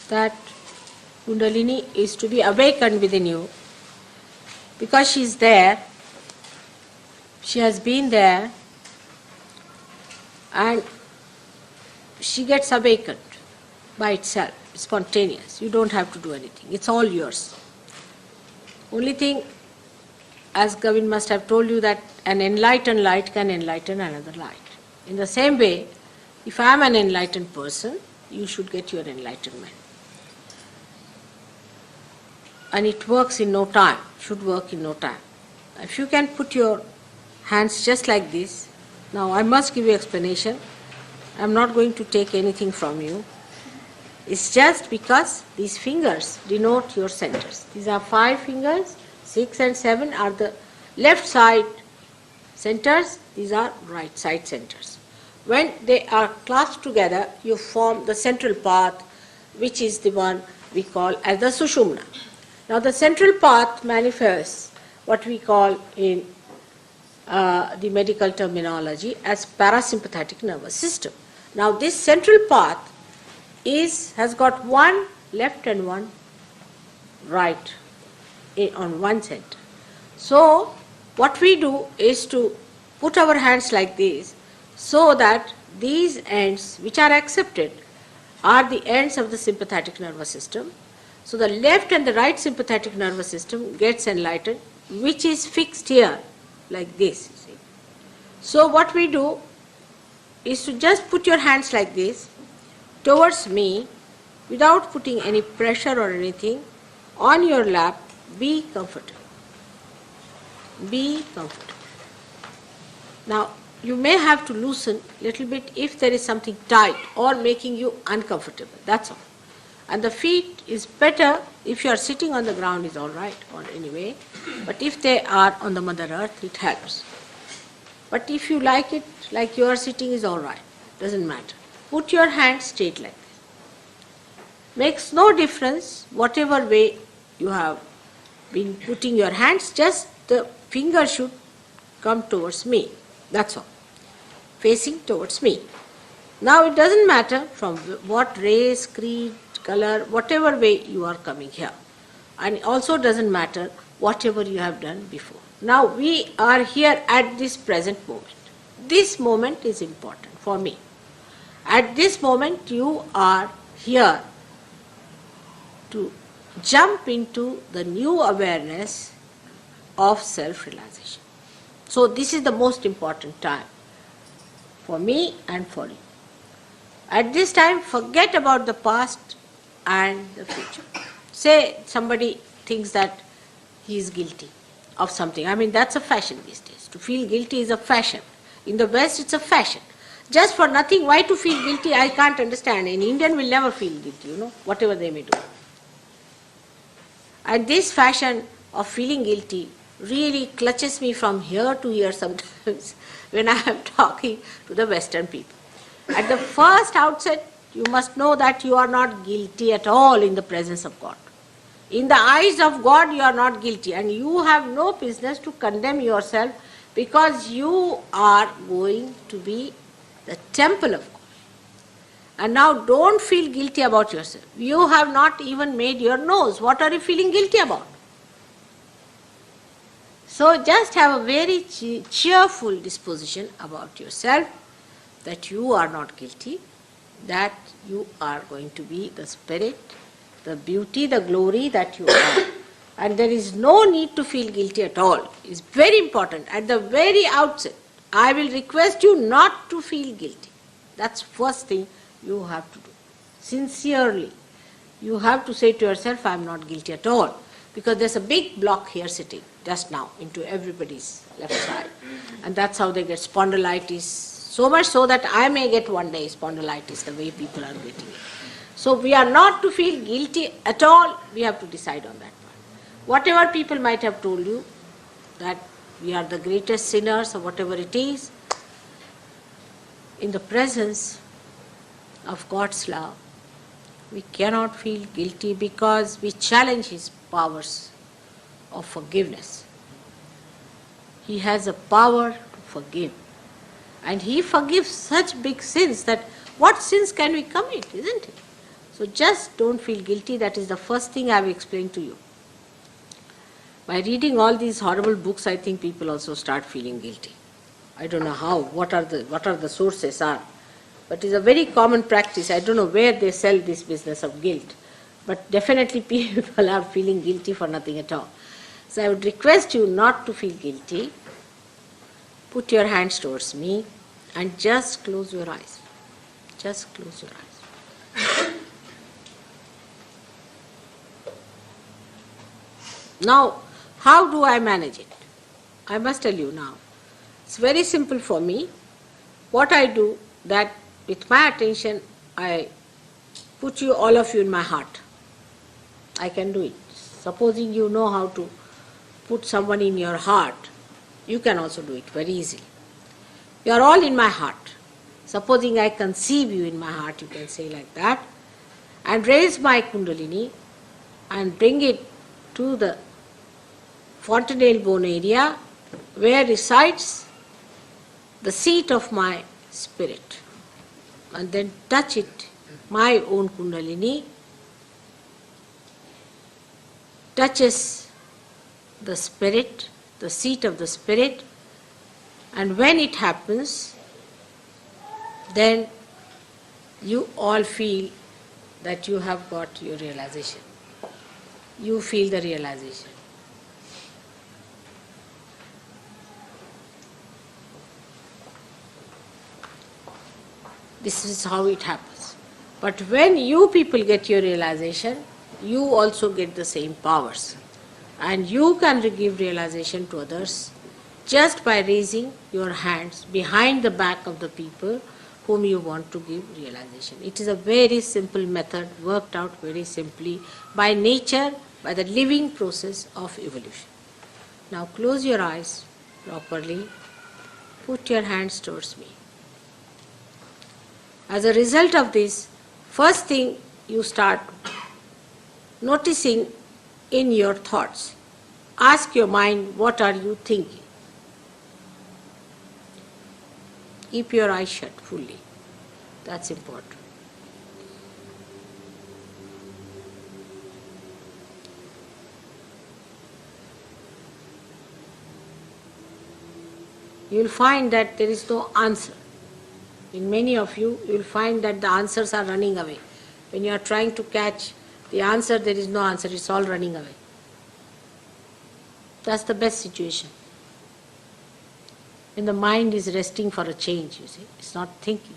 that Kundalini is to be awakened within you because she is there, she has been there, and she gets awakened by itself, spontaneous. You don't have to do anything. It's all yours. Only thing, as Govind must have told you, that an enlightened light can enlighten another light. In the same way, if I am an enlightened person, you should get your enlightenment. And it works in no time, should work in no time. If you can put your hands just like this, now I must give you explanation. I am not going to take anything from you. It's just because these fingers denote your centers. These are 5 fingers, 6 and 7 are the left side centers, these are right side centers. When they are clasped together, you form the central path, which is the one we call as the Sushumna. Now the central path manifests what we call in the medical terminology as parasympathetic nervous system. Now this central path has got one left and one right on one center. So what we do is to put our hands like this so that these ends which are accepted are the ends of the sympathetic nervous system. So the left and the right sympathetic nervous system gets enlightened, which is fixed here like this. You see. So what we do is to just put your hands like this towards me without putting any pressure or anything on your lap. Be comfortable. Be comfortable. Now you may have to loosen a little bit if there is something tight or making you uncomfortable. That's all. And the feet is better if you are sitting on the ground is all right or anyway. But if they are on the Mother Earth, it helps. But if you like it like you are sitting is all right. Doesn't matter. Put your hands straight like this. Makes no difference whatever way you have been putting your hands, just the finger should come towards me. That's all. Facing towards me. Now it doesn't matter from what race, creed, color, whatever way you are coming here. And also doesn't matter whatever you have done before. Now we are here at this present moment. This moment is important for me. At this moment you are here to jump into the new awareness of self-realization. So this is the most important time for me and for you. At this time, forget about the past and the future. Say somebody thinks that he is guilty of something. I mean, that's a fashion these days. To feel guilty is a fashion. In the West, it's a fashion. Just for nothing, why to feel guilty, I can't understand. An Indian will never feel guilty, whatever they may do. And this fashion of feeling guilty really clutches me from here to here sometimes when I am talking to the Western people. At the first outset, you must know that you are not guilty at all in the presence of God. In the eyes of God, you are not guilty, and you have no business to condemn yourself because you are going to be the temple of God. And now don't feel guilty about yourself. You have not even made your nose. What are you feeling guilty about? So just have a very cheerful disposition about yourself, that you are not guilty, that you are going to be the spirit, the beauty, the glory that you are. And there is no need to feel guilty at all. It's very important. At the very outset, I will request you not to feel guilty. That's first thing you have to do. Sincerely, you have to say to yourself, I am not guilty at all. Because there's a big block here sitting just now into everybody's left side. And that's how they get spondylitis. So much so that I may get one day spondylitis the way people are getting it. So we are not to feel guilty at all. We have to decide on that one. Whatever people might have told you, that we are the greatest sinners or whatever it is, in the presence of God's love, we cannot feel guilty because we challenge His powers of forgiveness. He has a power to forgive. And He forgives such big sins that what sins can we commit, isn't it? So just don't feel guilty. That is the first thing I have explained to you. By reading all these horrible books, I think people also start feeling guilty. I don't know how, what are the sources are. But it's a very common practice. I don't know where they sell this business of guilt. But definitely people are feeling guilty for nothing at all. So I would request you not to feel guilty. Put your hands towards me and just close your eyes. Just close your eyes. Now, how do I manage it? I must tell you now. It's very simple for me. What I do, that with my attention, I put you, all of you, in my heart. I can do it. Supposing you know how to put someone in your heart, you can also do it very easily. You are all in my heart. Supposing I conceive you in my heart, you can say like that, and raise my Kundalini and bring it to the fontanelle bone area where resides the seat of my spirit, and then touch it, my own Kundalini touches the spirit, the seat of the spirit, and when it happens, then you all feel that you have got your realization. You feel the realization. This is how it happens. But when you people get your realization, you also get the same powers. And you can give realization to others just by raising your hands behind the back of the people whom you want to give realization. It is a very simple method, worked out very simply by nature, by the living process of evolution. Now close your eyes properly. Put your hands towards me. As a result of this, first thing you start noticing in your thoughts. Ask your mind, what are you thinking? Keep your eyes shut fully. That's important. You will find that there is no answer. In many of you, you will find that the answers are running away. When you are trying to catch the answer, there is no answer, it's all running away. That's the best situation. When the mind is resting for a change, you see, it's not thinking.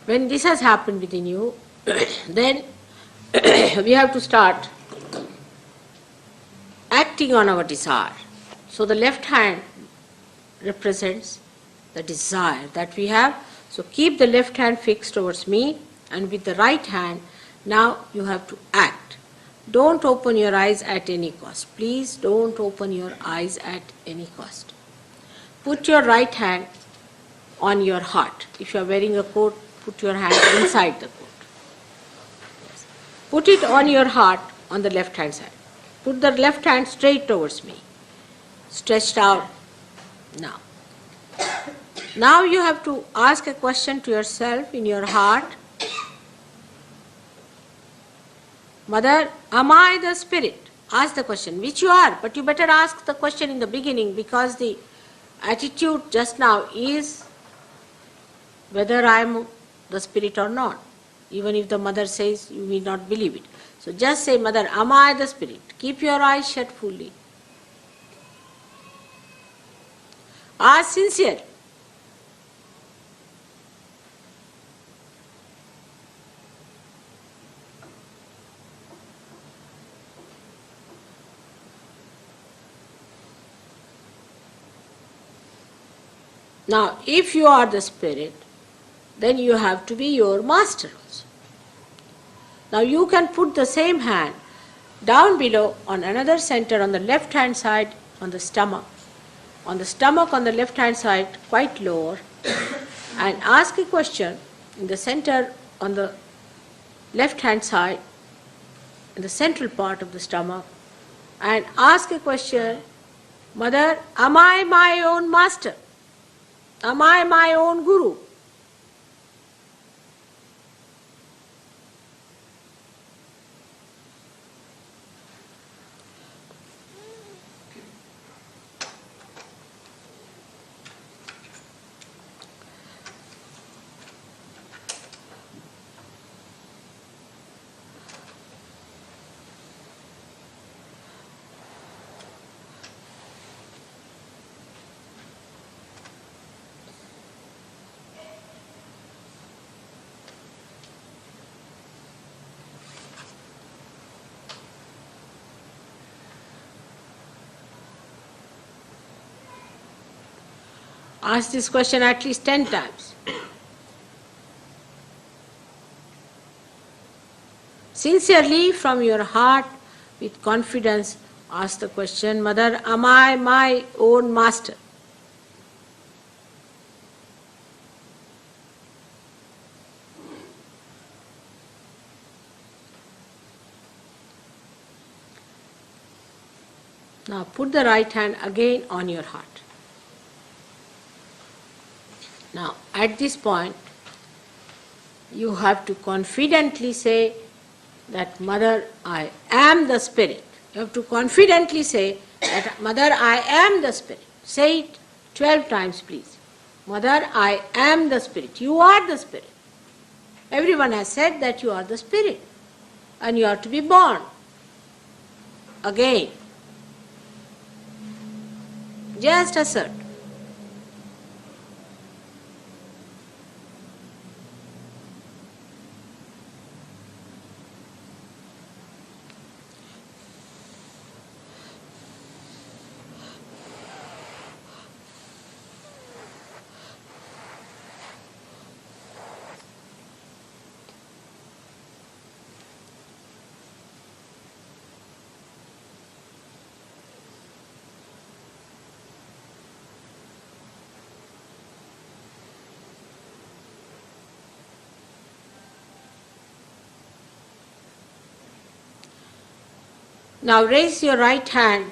When this has happened within you, then we have to start acting on our desire. So the left hand represents the desire that we have. So keep the left hand fixed towards me, and with the right hand, now you have to act. Don't open your eyes at any cost. Please don't open your eyes at any cost. Put your right hand on your heart. If you are wearing a coat, put your hand inside the coat. Yes. Put it on your heart on the left hand side. Put the left hand straight towards me, stretched out. Now you have to ask a question to yourself in your heart. Mother, am I the spirit? Ask the question, which you are, but you better ask the question in the beginning, because the attitude just now is whether I am the spirit or not. Even if the mother says, you will not believe it. So just say, Mother, am I the spirit? Keep your eyes shut fully. Ask sincerely. Now, if you are the spirit, then you have to be your master also. Now you can put the same hand down below on another center on the left hand side on the stomach. On the stomach on the left hand side, quite lower, and ask a question in the center on the left hand side, in the central part of the stomach, and ask a question, Mother, am I my own master? Am I my own guru? Ask this question at least 10 times. Sincerely, from your heart, with confidence, ask the question, Mother, am I my own master? Now put the right hand again on your heart. Now, at this point, you have to confidently say that, Mother, I am the Spirit. You have to confidently say that, Mother, I am the Spirit. Say it 12 times, please. Mother, I am the Spirit. You are the Spirit. Everyone has said that you are the Spirit and you are to be born again. Just assert. Now raise your right hand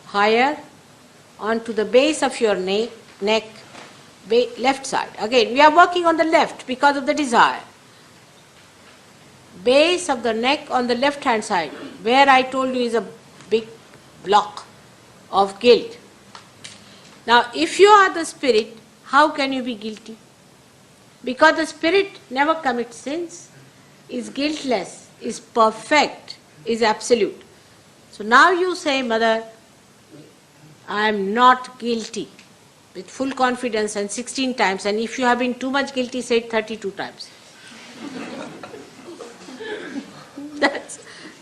higher onto the base of your neck, left side. Again, we are working on the left because of the desire. Base of the neck on the left hand side, where I told you is a big block of guilt. Now, if you are the Spirit, how can you be guilty? Because the Spirit never commits sins, is guiltless, is perfect, is absolute. So now you say, Mother, I am not guilty, with full confidence, and 16 times. And if you have been too much guilty, say it 32 times.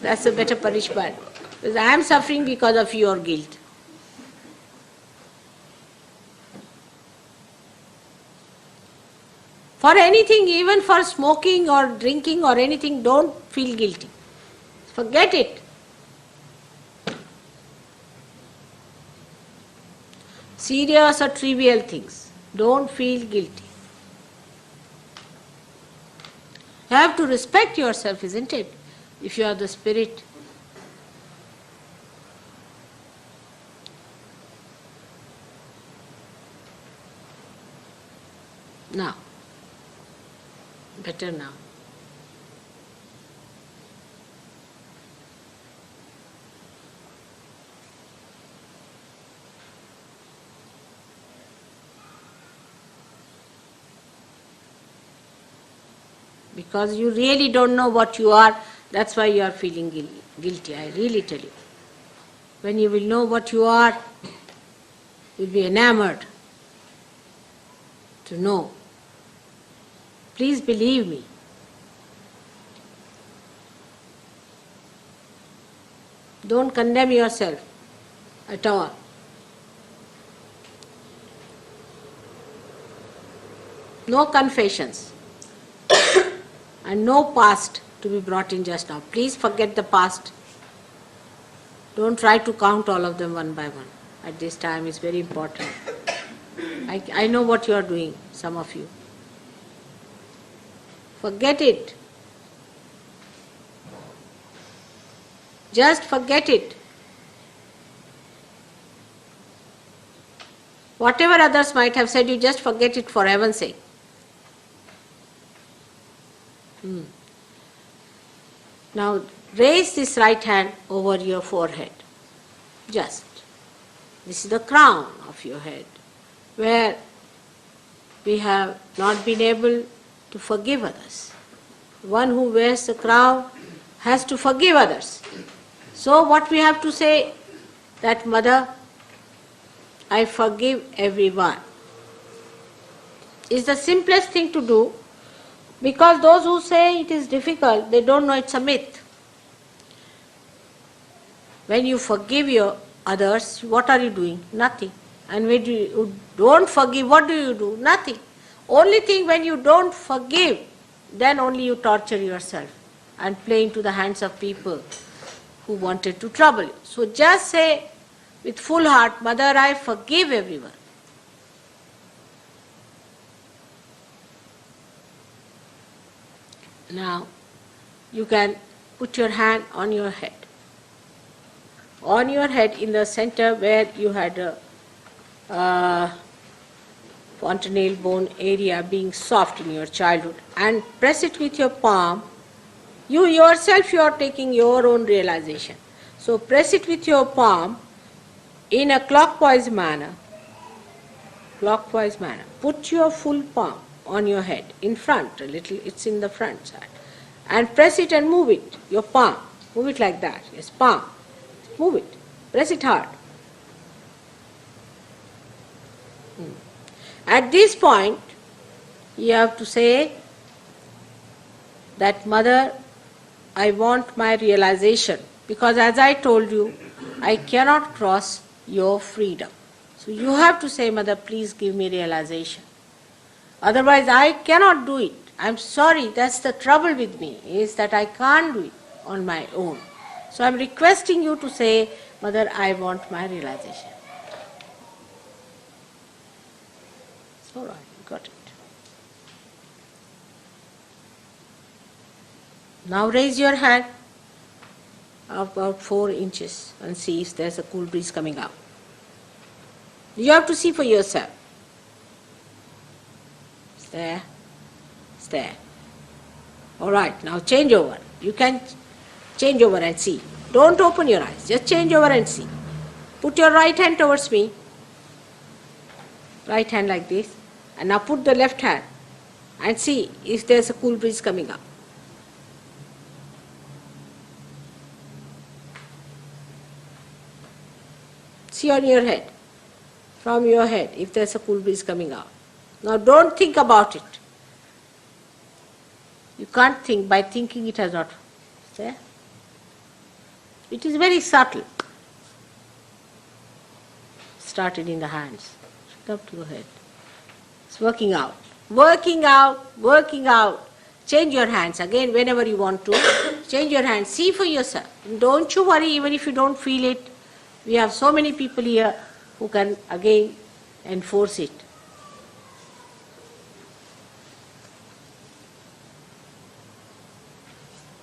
That's a better punishment. Because I am suffering because of your guilt. For anything, even for smoking or drinking or anything, don't feel guilty. Forget it. Serious or trivial things, don't feel guilty. You have to respect yourself, isn't it? If you are the Spirit. Now, better now. Because you really don't know what you are, that's why you are feeling guilty. I really tell you. When you will know what you are, you'll be enamored to know. Please believe me. Don't condemn yourself at all. No confessions. And no past to be brought in just now. Please forget the past. Don't try to count all of them one by one. At this time is very important. I know what you are doing, some of you. Forget it. Just forget it. Whatever others might have said, you just forget it for heaven's sake. Now raise this right hand over your forehead. Just. This is the crown of your head, where we have not been able to forgive others. One who wears the crown has to forgive others. So what we have to say, that Mother, I forgive everyone, is the simplest thing to do, because those who say it is difficult, they don't know it's a myth. When you forgive your others, what are you doing? Nothing. And when you don't forgive, what do? Nothing. Only thing, when you don't forgive, then only you torture yourself and play into the hands of people who wanted to trouble you. So just say with full heart, Mother, I forgive everyone. Now you can put your hand on your head. On your head, in the center where you had a fontanelle bone area being soft in your childhood, and press it with your palm. You yourself, you are taking your own realization. So press it with your palm in a clockwise manner. Clockwise manner. Put your full palm on your head, in front a little, it's in the front side. And press it and move it, your palm. Move it like that, yes, palm. Move it. Press it hard. At this point, you have to say that, Mother, I want my realization, because as I told you, I cannot cross your freedom. So you have to say, Mother, please give me realization. Otherwise, I cannot do it. I'm sorry, that's the trouble with me, is that I can't do it on my own. So I'm requesting you to say, Mother, I want my realization. It's all right, you got it. Now raise your hand about 4 inches and see if there's a cool breeze coming out. You have to see for yourself. It's there. It's there. All right, now change over. You can change over and see. Don't open your eyes, just change over and see. Put your right hand towards me. Right hand like this. And now put the left hand and see if there's a cool breeze coming up. See on your head, from your head, if there's a cool breeze coming out. Now don't think about it. You can't think, by thinking it has not. There. It is very subtle. Started in the hands, up to the head. It's working out, working out, working out. Change your hands again whenever you want to. Change your hands, see for yourself. Don't you worry even if you don't feel it. We have so many people here who can again enforce it.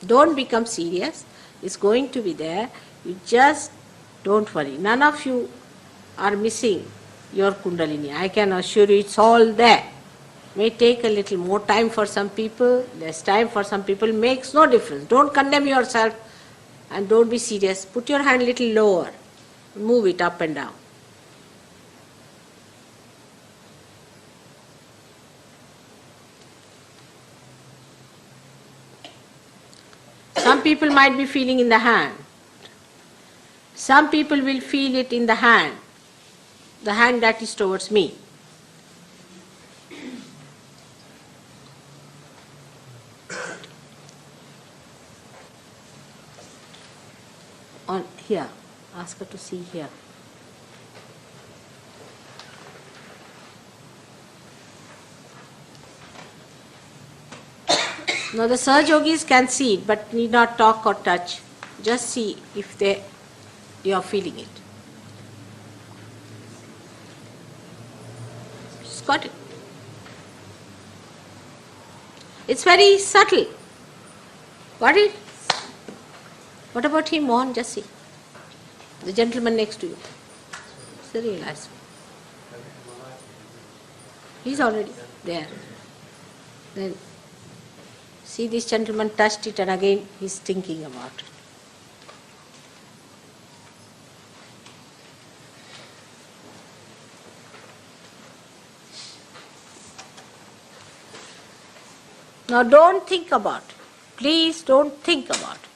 Don't become serious. It's going to be there. You just don't worry. None of you are missing your Kundalini. I can assure you it's all there. May take a little more time for some people, less time for some people, makes no difference. Don't condemn yourself and don't be serious. Put your hand a little lower. Move it up and down. Some people might be feeling in the hand. Some people will feel it in the hand that is towards me. On here, ask her to see here. Now the Sahaja Yogis can see it, but need not talk or touch. Just see if you are feeling it. She's got it. It's very subtle. Got it? What about him, Mohan? Just see. The gentleman next to you. It's the realized one. He's already there. Then see, this gentleman touched it and again he's thinking about it. Now don't think about it. Please don't think about it.